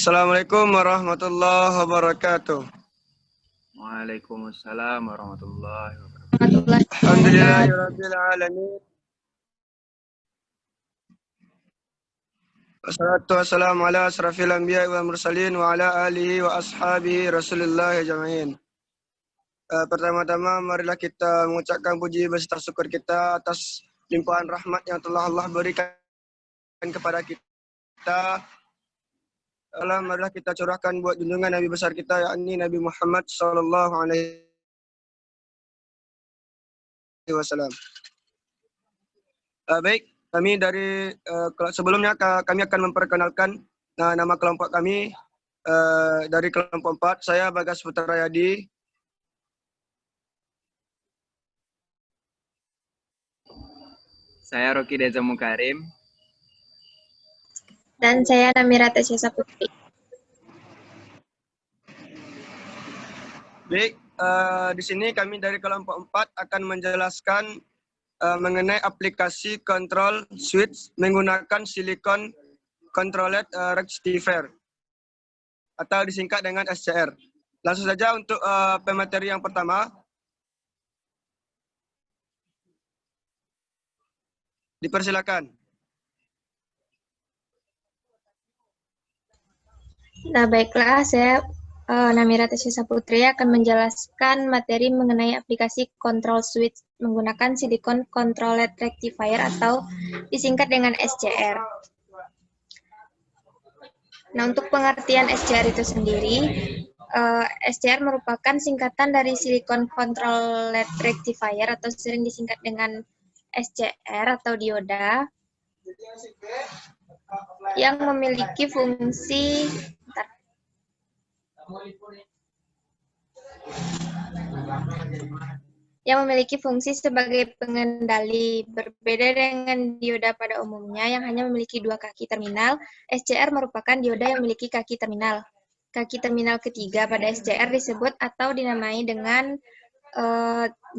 Assalamualaikum warahmatullahi wabarakatuh. Waalaikumsalam warahmatullahi wabarakatuh. Alhamdulillahirabbil alamin. Wassalatu wassalamu ala asrafil anbiya'i wal mursalin wa ala alihi wa ashabihi Rasulullah ajma'in. Pertama-tama marilah kita mengucapkan puji beserta syukur kita atas limpahan rahmat yang telah Allah berikan kepada kita. Marilah kita curahkan buat junjungan Nabi besar kita, yakni Nabi Muhammad sallallahu alaihi wasallam. Baik, kami dari sebelumnya kami akan memperkenalkan nama kelompok kami dari kelompok 4. Saya Bagas Putrayadi. Saya Rocky Deza Mukarim. Dan saya Namira Tasya Putri. Baik, di sini kami dari kelompok 4 akan menjelaskan mengenai aplikasi control switch menggunakan silicon controlled rectifier atau disingkat dengan SCR. Langsung saja untuk pemateri yang pertama. Dipersilakan. Nah, baiklah, saya Namira Tasya Putri akan menjelaskan materi mengenai aplikasi control switch menggunakan silicon controlled rectifier atau disingkat dengan SCR. Nah, untuk pengertian SCR itu sendiri, SCR merupakan singkatan dari silicon controlled rectifier atau sering disingkat dengan SCR atau dioda yang memiliki fungsi sebagai pengendali. Berbeda dengan dioda pada umumnya yang hanya memiliki 2 kaki terminal, SCR merupakan dioda yang memiliki kaki terminal. Kaki terminal ketiga pada SCR disebut atau dinamai dengan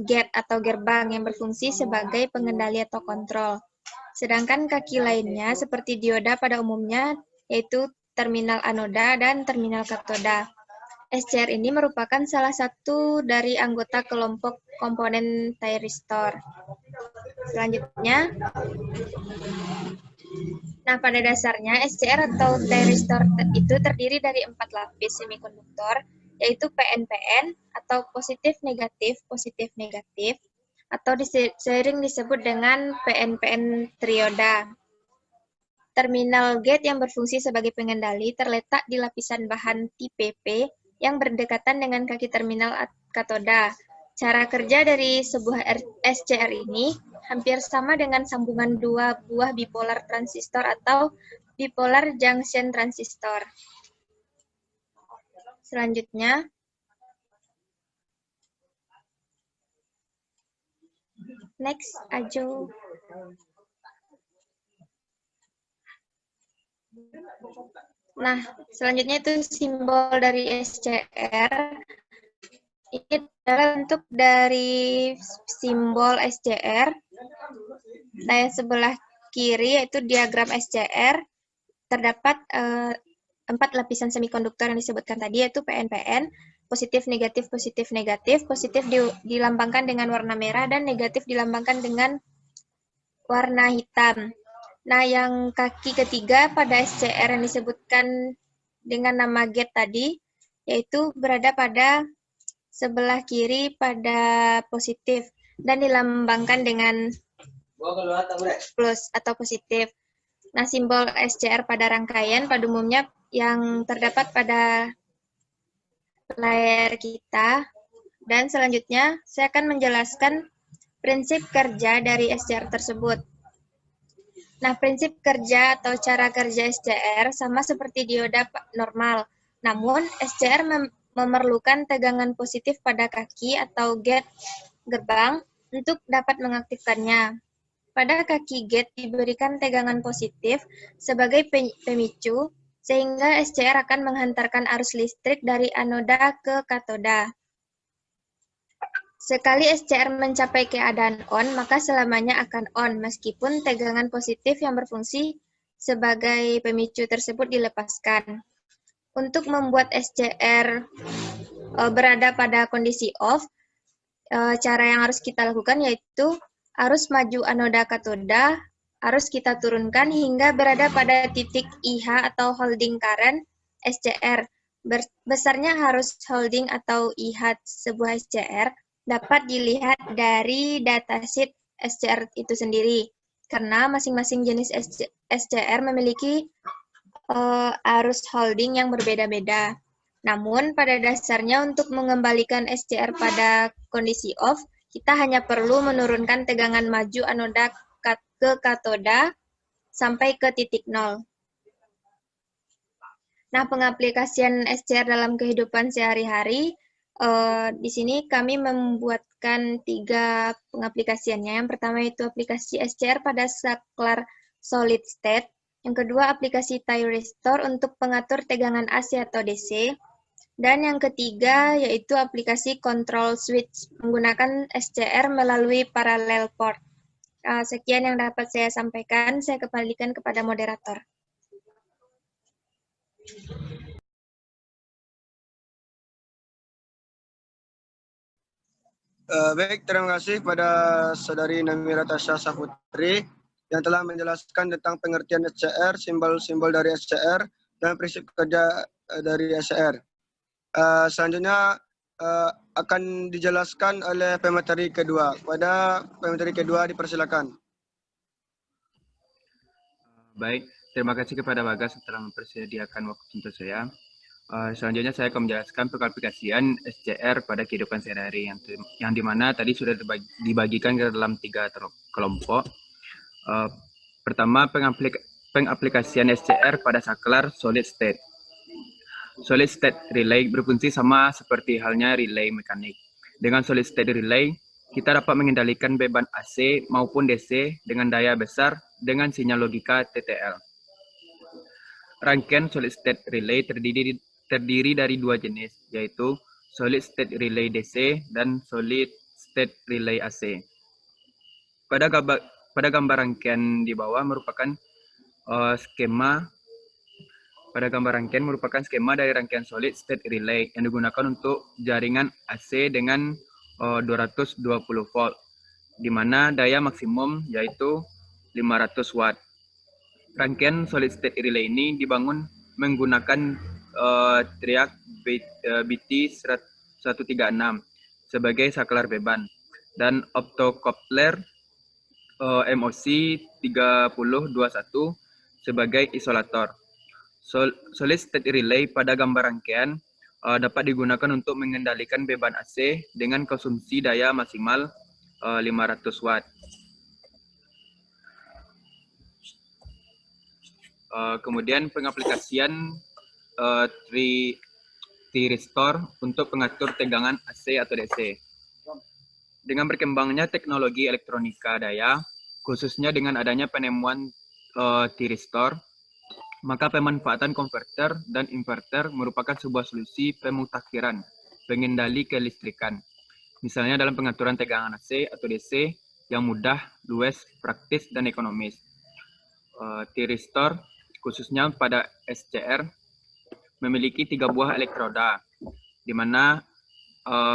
gate atau gerbang yang berfungsi sebagai pengendali atau kontrol. Sedangkan kaki lainnya seperti dioda pada umumnya yaitu terminal anoda dan terminal katoda. SCR ini merupakan salah satu dari anggota kelompok komponen thyristor. Selanjutnya, pada dasarnya SCR atau thyristor itu terdiri dari 4 lapis semikonduktor, yaitu PNPN atau positif-negatif, atau sering disebut dengan PNPN trioda. Terminal gate yang berfungsi sebagai pengendali terletak di lapisan bahan TPP yang berdekatan dengan kaki terminal katoda. Cara kerja dari sebuah SCR ini hampir sama dengan sambungan 2 buah bipolar transistor atau bipolar junction transistor. Selanjutnya, next, Ajo. Nah, selanjutnya itu simbol dari SCR. Ini adalah bentuk dari simbol SCR. Nah, yang sebelah kiri yaitu diagram SCR. Terdapat 4 lapisan semikonduktor yang disebutkan tadi, yaitu PNPN, positif, negatif, dilambangkan dengan warna merah, dan negatif dilambangkan dengan warna hitam. Nah, yang kaki ketiga pada SCR yang disebutkan dengan nama gate tadi, yaitu berada pada sebelah kiri pada positif, dan dilambangkan dengan plus atau positif. Nah, simbol SCR pada rangkaian pada umumnya yang terdapat pada layar kita. Dan selanjutnya, saya akan menjelaskan prinsip kerja dari SCR tersebut. Nah, prinsip kerja atau cara kerja SCR sama seperti dioda normal. Namun, SCR memerlukan tegangan positif pada kaki atau gate gerbang untuk dapat mengaktifkannya. Pada kaki gate diberikan tegangan positif sebagai pemicu, sehingga SCR akan menghantarkan arus listrik dari anoda ke katoda. Sekali SCR mencapai keadaan on, maka selamanya akan on, meskipun tegangan positif yang berfungsi sebagai pemicu tersebut dilepaskan. Untuk membuat SCR berada pada kondisi off, cara yang harus kita lakukan yaitu arus maju anoda katoda harus kita turunkan hingga berada pada titik IH atau holding current SCR. Besarnya harus holding atau IH sebuah SCR dapat dilihat dari datasheet SCR itu sendiri, karena masing-masing jenis SCR memiliki arus holding yang berbeda-beda. Namun, pada dasarnya untuk mengembalikan SCR pada kondisi off, kita hanya perlu menurunkan tegangan maju anoda ke katoda sampai ke titik nol. Nah, pengaplikasian SCR dalam kehidupan sehari-hari, di sini kami membuatkan 3 pengaplikasiannya. Yang pertama itu aplikasi SCR pada saklar solid state. Yang kedua, aplikasi thyristor untuk pengatur tegangan AC atau DC. Dan yang ketiga, yaitu aplikasi control switch menggunakan SCR melalui parallel port. Sekian yang dapat saya sampaikan. Saya kembalikan kepada moderator. Baik, terima kasih pada Saudari Namira Tasya Saputri yang telah menjelaskan tentang pengertian SCR, simbol-simbol dari SCR, dan prinsip kerja dari SCR. Selanjutnya akan dijelaskan oleh pemateri kedua. Pada pemateri kedua dipersilakan. Baik, terima kasih kepada Bagas telah mempersediakan waktu untuk saya. Selanjutnya saya akan menjelaskan pengaplikasian SCR pada kehidupan sehari-hari yang dimana tadi sudah dibagikan ke dalam 3 kelompok. Pertama, pengaplikasian SCR pada saklar solid state. Solid state relay berfungsi sama seperti halnya relay mekanik. Dengan solid state relay, kita dapat mengendalikan beban AC maupun DC dengan daya besar dengan sinyal logika TTL. Rangkaian solid state relay terdiri dari 2 jenis, yaitu solid state relay DC dan solid state relay AC. Pada gambar rangkaian di bawah merupakan skema dari rangkaian solid state relay yang digunakan untuk jaringan AC dengan 220 volt, di mana daya maksimum yaitu 500 watt. Rangkaian solid state relay ini dibangun menggunakan triak BT136 sebagai saklar beban dan optocoupler MOC 3021 sebagai isolator. Solid state relay pada gambar rangkaian dapat digunakan untuk mengendalikan beban AC dengan konsumsi daya maksimal 500 watt. Kemudian pengaplikasian thyristor untuk pengatur tegangan AC atau DC. Dengan berkembangnya teknologi elektronika daya, khususnya dengan adanya penemuan thyristor, maka pemanfaatan konverter dan inverter merupakan sebuah solusi pemutakhiran pengendali kelistrikan. Misalnya dalam pengaturan tegangan AC atau DC yang mudah, luas, praktis, dan ekonomis. Thyristor khususnya pada SCR memiliki 3 buah elektroda, di mana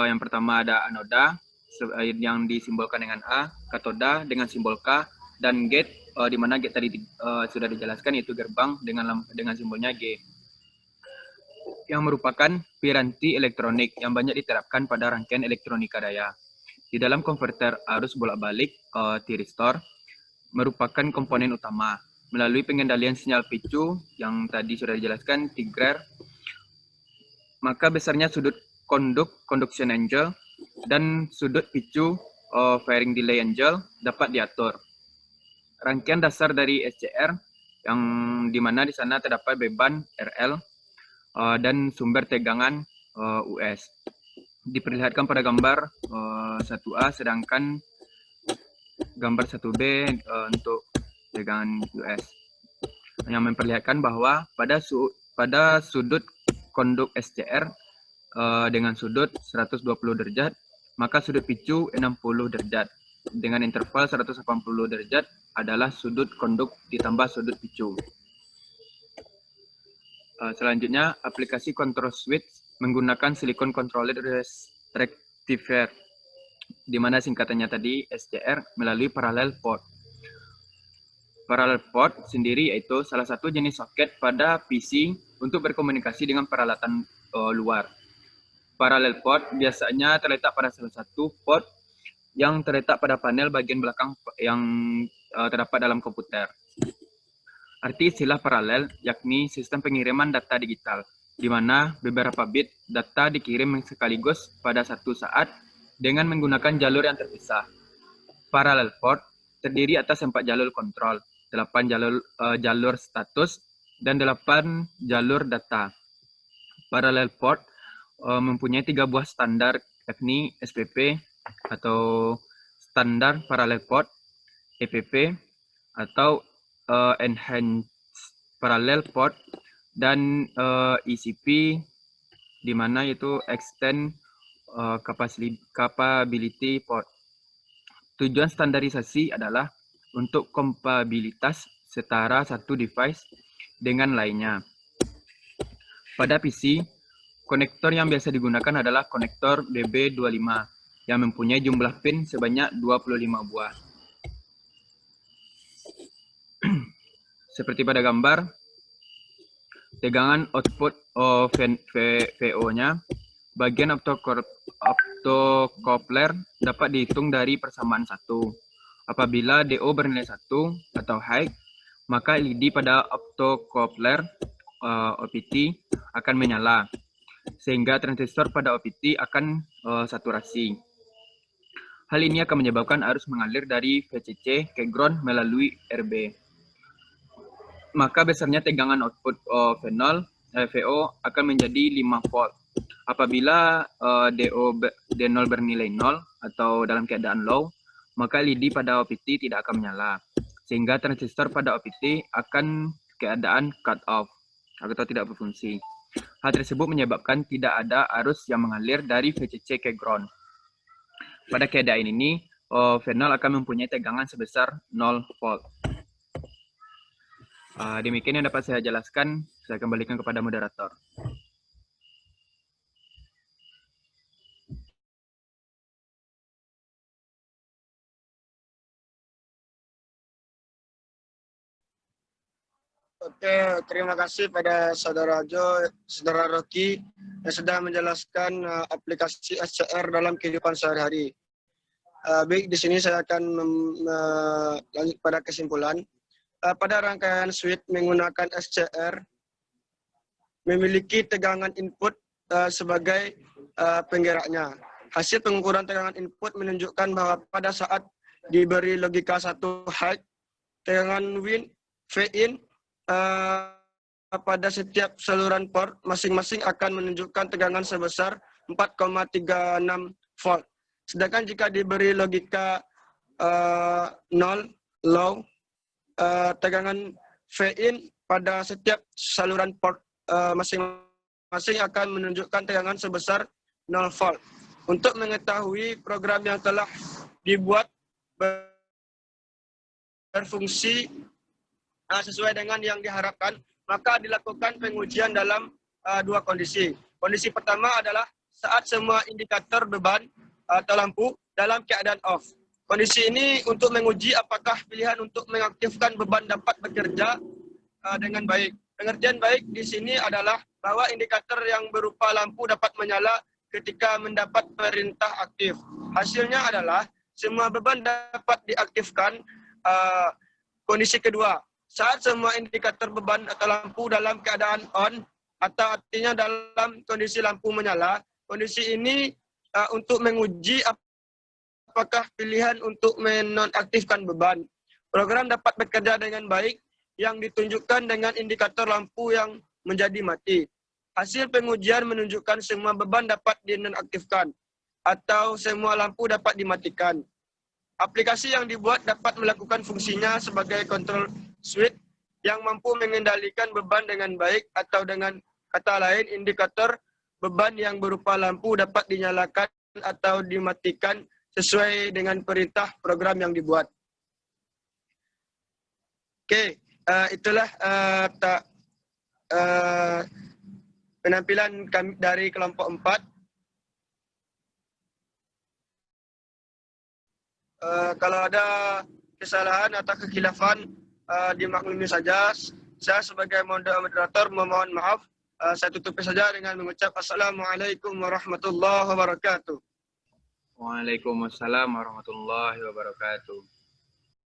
yang pertama ada anoda yang disimbolkan dengan A, katoda dengan simbol K, dan gate di mana gate tadi sudah dijelaskan yaitu gerbang dengan simbolnya G, yang merupakan piranti elektronik yang banyak diterapkan pada rangkaian elektronika daya. Di dalam konverter arus bolak-balik, thyristor merupakan komponen utama. Melalui pengendalian sinyal picu yang tadi sudah dijelaskan, Tigrer, maka besarnya sudut conduction angle dan sudut picu varying delay angle dapat diatur. Rangkaian dasar dari SCR yang dimana di sana terdapat beban RL dan sumber tegangan US. Diperlihatkan pada gambar 1A, sedangkan gambar 1B untuk tegangan US, yang memperlihatkan bahwa pada sudut konduk SCR dengan sudut 120 derajat, maka sudut picu 60 derajat. Dengan interval 180 derajat adalah sudut konduk ditambah sudut picu. Selanjutnya, aplikasi control switch menggunakan silicon controller rectifier, di mana singkatannya tadi SCR melalui parallel port. Parallel port sendiri yaitu salah satu jenis soket pada PC untuk berkomunikasi dengan peralatan luar. Parallel port biasanya terletak pada salah satu port yang terletak pada panel bagian belakang yang terdapat dalam komputer. Arti istilah paralel yakni sistem pengiriman data digital, di mana beberapa bit data dikirim sekaligus pada satu saat dengan menggunakan jalur yang terpisah. Parallel port terdiri atas 4 jalur kontrol, 8 jalur status, dan 8 jalur data. Parallel port mempunyai 3 buah standar, yakni SPP atau standar parallel port, EPP atau enhanced parallel port, dan ECP, di mana itu extend capability port. Tujuan standarisasi adalah untuk kompatibilitas setara satu device dengan lainnya. Pada PC, konektor yang biasa digunakan adalah konektor DB25 yang mempunyai jumlah pin sebanyak 25 buah. Seperti pada gambar, tegangan output VO-nya, bagian optocoupler dapat dihitung dari persamaan 1. Apabila DO bernilai 1 atau high, maka LED pada optocoupler OPT akan menyala, sehingga transistor pada OPT akan saturasi. Hal ini akan menyebabkan arus mengalir dari VCC ke ground melalui RB. Maka besarnya tegangan output VO akan menjadi 5 volt. Apabila D0 bernilai 0 atau dalam keadaan low, maka LED pada OPT tidak akan menyala, sehingga transistor pada OPT akan keadaan cut off atau tidak berfungsi. Hal tersebut menyebabkan tidak ada arus yang mengalir dari VCC ke ground. Pada keadaan ini, V0 akan mempunyai tegangan sebesar 0 volt. Demikian yang dapat saya jelaskan. Saya kembalikan kepada moderator. Oke, terima kasih pada Saudara Jo, Saudara Rocky yang sudah menjelaskan aplikasi SCR dalam kehidupan sehari-hari. Baik, di sini saya akan lanjut pada kesimpulan. Pada rangkaian switch menggunakan SCR memiliki tegangan input sebagai penggeraknya. Hasil pengukuran tegangan input menunjukkan bahwa pada saat diberi logika 1 high, tegangan V-in pada setiap saluran port masing-masing akan menunjukkan tegangan sebesar 4,36 volt. Sedangkan jika diberi logika 0 low, tegangan V-in pada setiap saluran port masing-masing akan menunjukkan tegangan sebesar 0 volt. Untuk mengetahui program yang telah dibuat berfungsi sesuai dengan yang diharapkan, maka dilakukan pengujian dalam 2 kondisi. Kondisi pertama adalah saat semua indikator beban atau lampu dalam keadaan off. Kondisi ini untuk menguji apakah pilihan untuk mengaktifkan beban dapat bekerja dengan baik. Pengertian baik di sini adalah bahwa indikator yang berupa lampu dapat menyala ketika mendapat perintah aktif. Hasilnya adalah semua beban dapat diaktifkan. Kondisi kedua, saat semua indikator beban atau lampu dalam keadaan on, atau artinya dalam kondisi lampu menyala. Kondisi ini untuk menguji apakah pilihan untuk menonaktifkan beban. Program dapat bekerja dengan baik yang ditunjukkan dengan indikator lampu yang menjadi mati. Hasil pengujian menunjukkan semua beban dapat dinonaktifkan atau semua lampu dapat dimatikan. Aplikasi yang dibuat dapat melakukan fungsinya sebagai control switch yang mampu mengendalikan beban dengan baik, atau dengan kata lain indikator beban yang berupa lampu dapat dinyalakan atau dimatikan sesuai dengan perintah program yang dibuat. Oke, itulah penampilan kami dari kelompok 4. Kalau ada kesalahan atau kekhilafan, dimaklumi saja. Saya sebagai moderator memohon maaf. Saya tutupi saja dengan mengucap Assalamualaikum warahmatullahi wabarakatuh. Waalaikumsalam warahmatullahi wabarakatuh.